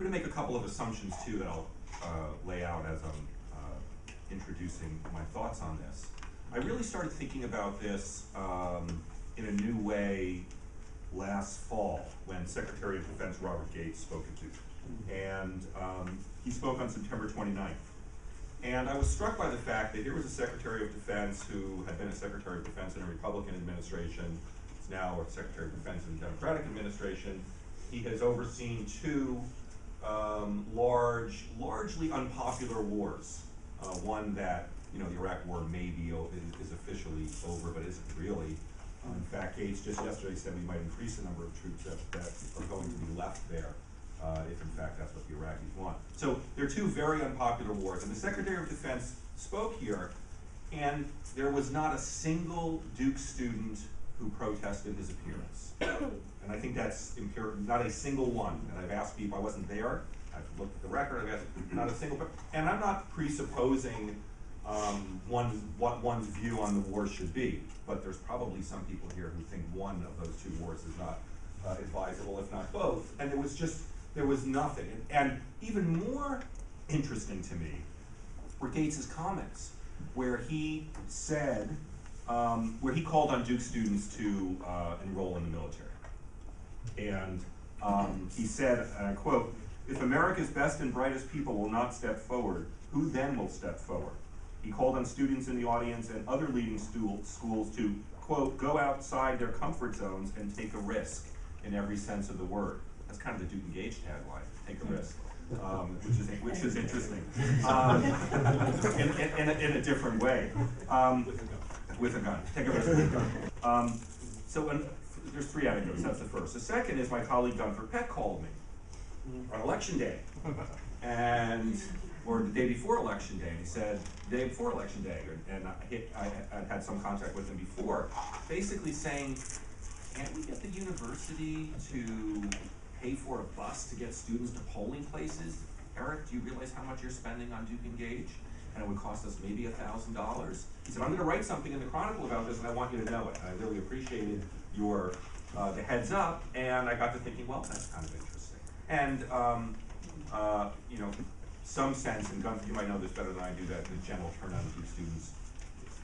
going to make a couple of assumptions too that I'll lay out as I'm introducing my thoughts on this. I really started thinking about this in a new way last fall when Secretary of Defense Robert Gates spoke at Duke. And he spoke on September 29th. And I was struck by the fact that here was a Secretary of Defense who had been a Secretary of Defense in a Republican administration, is now a Secretary of Defense in a Democratic administration. He has overseen two largely unpopular wars. One that, the Iraq War maybe is officially over, but isn't really. In fact, Gates just yesterday said we might increase the number of troops that are going to be left there, if in fact that's what the Iraqis want. So there are two very unpopular wars, and the Secretary of Defense spoke here, and there was not a single Duke student who protested his appearance. And I think that's not a single one. And I've asked people, I wasn't there, I've looked at the record, I've asked, not a single, and I'm not presupposing what one's view on the war should be, but there's probably some people here who think one of those two wars is not advisable, if not both. And there was nothing. And even more interesting to me were Gates's comments, where he said, where he called on Duke students to enroll in the military. And he said, and I quote, "If America's best and brightest people will not step forward, who then will step forward?" He called on students in the audience and other leading schools to, quote, "go outside their comfort zones and take a risk in every sense of the word." That's kind of the Duke Engage tagline, take a risk, which is interesting in a different way. With a gun, take a risk with a gun. There's three anecdotes, that's the first. The second is my colleague Gunther Peck called me on election day, or the day before election day, and he said, the day before election day, and I had some contact with him before, basically saying, can't we get the university to pay for a bus to get students to polling places? Eric, do you realize how much you're spending on Duke Engage? And it would cost us maybe $1,000. He said, I'm gonna write something in the Chronicle about this and I want you to know it. And I really appreciated your, the heads up, and I got to thinking, well, that's kind of interesting. And, some sense, and Gunther, you might know this better than I do, that the general turnout of Duke students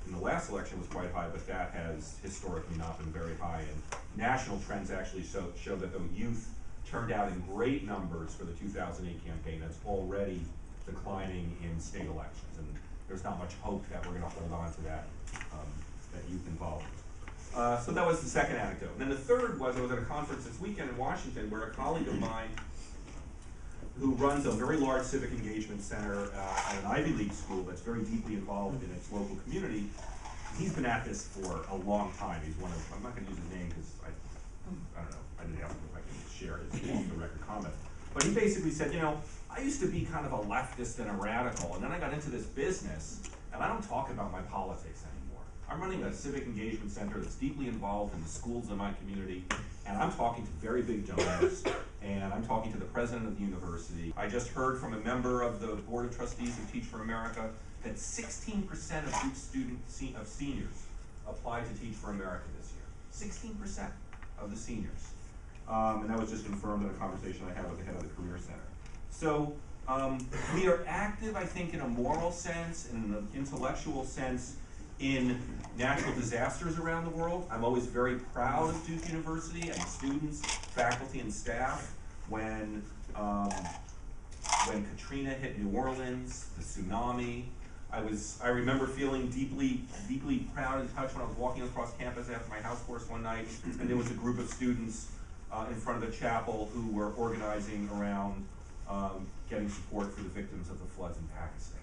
in the last election was quite high, but that has historically not been very high. And national trends actually show that the youth turned out in great numbers for the 2008 campaign. That's already declining in state elections, and there's not much hope that we're going to hold on to that youth involvement. So that was the second anecdote. And then the third was, I was at a conference this weekend in Washington where a colleague of mine who runs a very large civic engagement center at an Ivy League school that's very deeply involved in its local community, he's been at this for a long time. He's one of, I'm not going to use his name because I don't know, I didn't ask him if I can share his off the record comment. But he basically said, I used to be kind of a leftist and a radical, and then I got into this business, and I don't talk about my politics anymore. I'm running a civic engagement center that's deeply involved in the schools in my community, and I'm talking to very big donors, and I'm talking to the president of the university. I just heard from a member of the Board of Trustees of Teach for America that 16% of Duke seniors applied to Teach for America this year. 16% of the seniors. And that was just confirmed in a conversation I had with the head of the Career Center. So we are active, I think, in a moral sense, in an intellectual sense, in natural disasters around the world. I'm always very proud of Duke University and students, faculty, and staff when Katrina hit New Orleans, the tsunami. I remember feeling deeply proud and touched when I was walking across campus after my house course one night, and there was a group of students in front of the chapel who were organizing around getting support for the victims of the floods in Pakistan.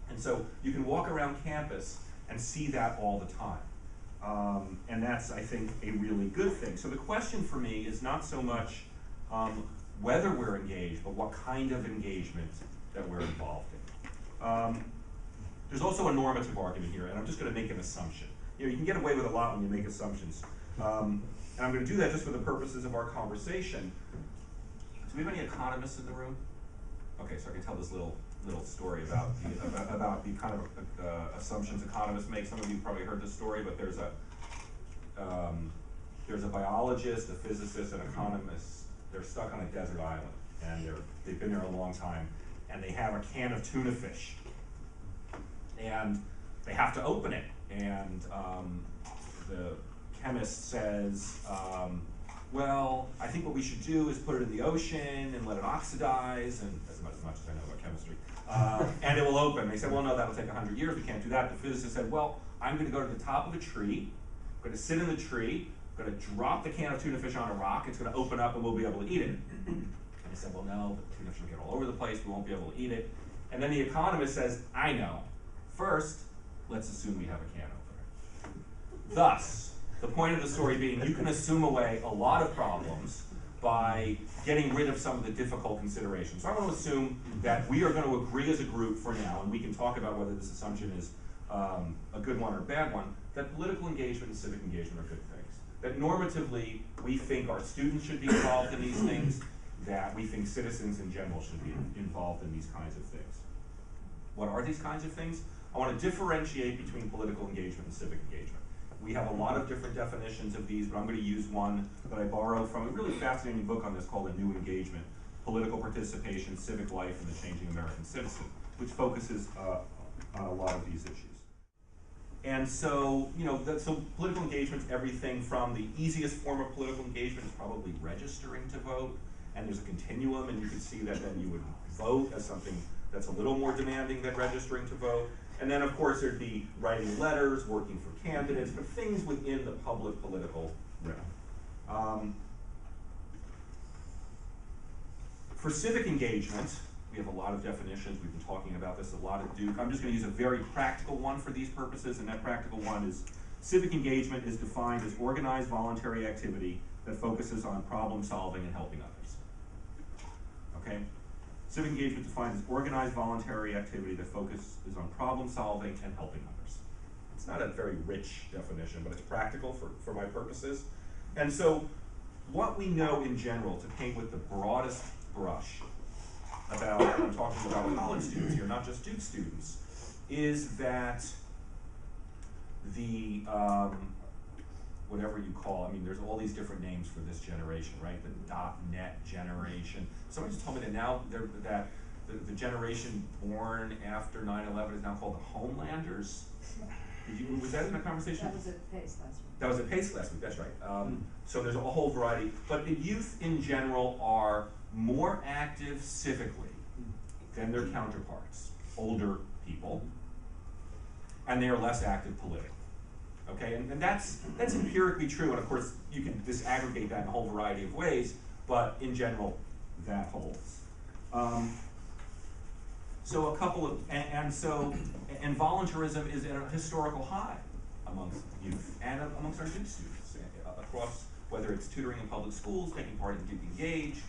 And so you can walk around campus and see that all the time. And that's, I think, a really good thing. So the question for me is not so much whether we're engaged, but what kind of engagement that we're involved in. There's also a normative argument here, and I'm just going to make an assumption. You can get away with a lot when you make assumptions. And I'm going to do that just for the purposes of our conversation. Do we have any economists in the room? Okay, so I can tell this little story about the kind of assumptions economists make. Some of you probably heard this story, but there's a biologist, a physicist, an economist. They're stuck on a desert island, and they've been there a long time, and they have a can of tuna fish, and they have to open it, and the chemist says, well, I think what we should do is put it in the ocean and let it oxidize, and as much as I know about chemistry, and it will open. They said, well, no, that'll take 100 years, we can't do that. The physicist said, well, I'm going to go to the top of a tree, I'm going to sit in the tree, I'm going to drop the can of tuna fish on a rock, it's going to open up and we'll be able to eat it. And they said, well, no, the tuna fish will get all over the place, we won't be able to eat it. And then the economist says, I know. First, let's assume we have a can opener. Thus, the point of the story being, you can assume away a lot of problems by getting rid of some of the difficult considerations. So I want to assume that we are going to agree as a group for now, and we can talk about whether this assumption is a good one or a bad one, that political engagement and civic engagement are good things. That normatively, we think our students should be involved in these things, that we think citizens in general should be involved in these kinds of things. What are these kinds of things? I want to differentiate between political engagement and civic engagement. We have a lot of different definitions of these, but I'm going to use one that I borrowed from a really fascinating book on this called A New Engagement, Political Participation, Civic Life, and the Changing American Citizen, which focuses on a lot of these issues. And so, so political engagement is everything from the easiest form of political engagement is probably registering to vote, and there's a continuum, and you can see that then you would vote as something that's a little more demanding than registering to vote. And then, of course, there'd be writing letters, working for candidates, but things within the public political realm. For civic engagement, we have a lot of definitions. We've been talking about this a lot at Duke. I'm just going to use a very practical one for these purposes, and that practical one is civic engagement is defined as organized voluntary activity that focuses on problem solving and helping others. Okay? Civic engagement defined as organized voluntary activity that focuses on problem solving and helping others. It's not a very rich definition, but it's practical for my purposes. And so what we know in general, to paint with the broadest brush about, and I'm talking about college students here, not just Duke students, is that the, whatever you call, there's all these different names for this generation, right? The .NET generation. Somebody just told me that now the generation born after 9/11 is now called the Homelanders. Was that in a conversation? That was at PACE last week. That was at PACE last week, that's right. So there's a whole variety. But the youth in general are more active civically than their counterparts, older people, and they are less active politically. Okay, and that's empirically true, and of course you can disaggregate that in a whole variety of ways, but in general, that holds. So a couple of, and voluntarism is at a historical high amongst youth and amongst our Duke students across, whether it's tutoring in public schools, taking part in Duke Engage,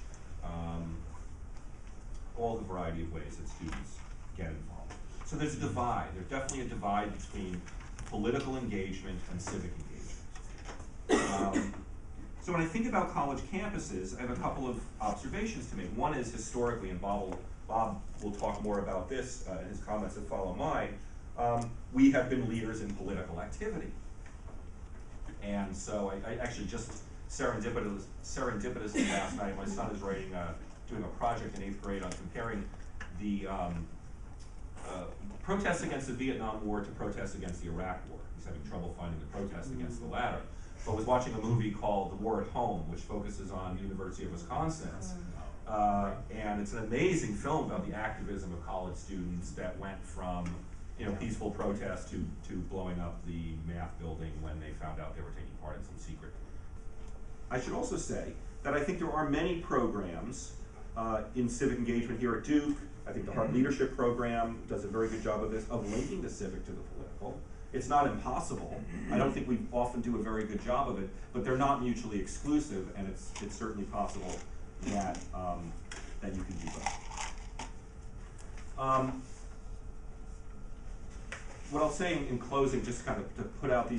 all the variety of ways that students get involved. So there's a divide. There's definitely a divide between political engagement and civic engagement. So when I think about college campuses, I have a couple of observations to make. One is historically, and Bob will talk more about this in his comments that follow mine, we have been leaders in political activity. And so I actually just serendipitously last night, my son is doing a project in 8th grade on comparing the protests against the Vietnam War to protests against the Iraq War. He's having trouble finding the protest against the latter. But was watching a movie called The War at Home, which focuses on the University of Wisconsin. And it's an amazing film about the activism of college students that went from peaceful protest to blowing up the math building when they found out they were taking part in some secret. I should also say that I think there are many programs in civic engagement here at Duke. I think the Heart Leadership Program does a very good job of this, of linking the civic to the political. It's not impossible. I don't think we often do a very good job of it, but they're not mutually exclusive, and it's certainly possible that that you can do both. What I'll say in closing, just kind of to put out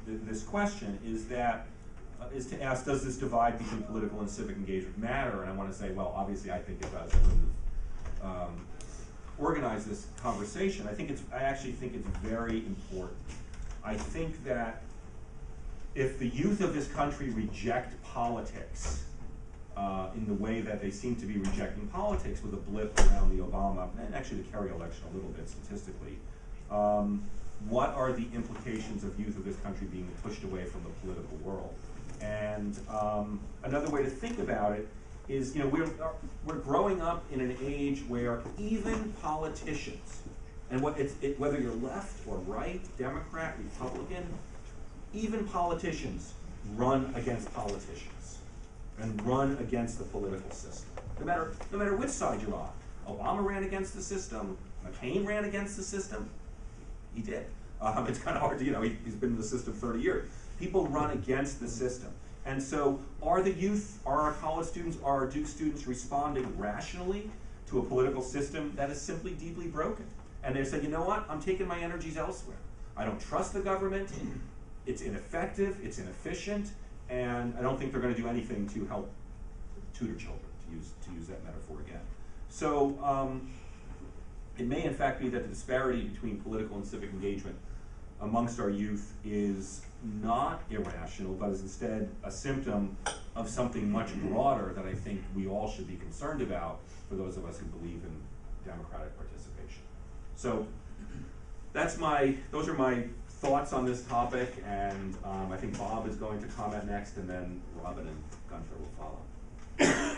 this question, is to ask, does this divide between political and civic engagement matter? And I want to say, well, obviously I think it does. I wouldn't have organized this conversation. I actually think it's very important. I think that if the youth of this country reject politics in the way that they seem to be rejecting politics with a blip around the Obama, and actually the Kerry election a little bit statistically. What are the implications of youth of this country being pushed away from the political world? And another way to think about it is, we're growing up in an age where even politicians, and whether you're left or right, Democrat, Republican, even politicians run against politicians and run against the political system. No matter which side you're on. Obama ran against the system. McCain ran against the system. He did. It's kind of hard to, he's been in the system 30 years. People run against the system. And so are the youth, are our college students, are our Duke students responding rationally to a political system that is simply deeply broken? And they say, you know what, I'm taking my energies elsewhere. I don't trust the government, it's ineffective, it's inefficient, and I don't think they're going to do anything to help tutor children, to use that metaphor again. So it may in fact be that the disparity between political and civic engagement amongst our youth is not irrational, but is instead a symptom of something much broader that I think we all should be concerned about for those of us who believe in democratic participation. So those are my thoughts on this topic, and I think Bob is going to comment next, and then Robin and Gunther will follow.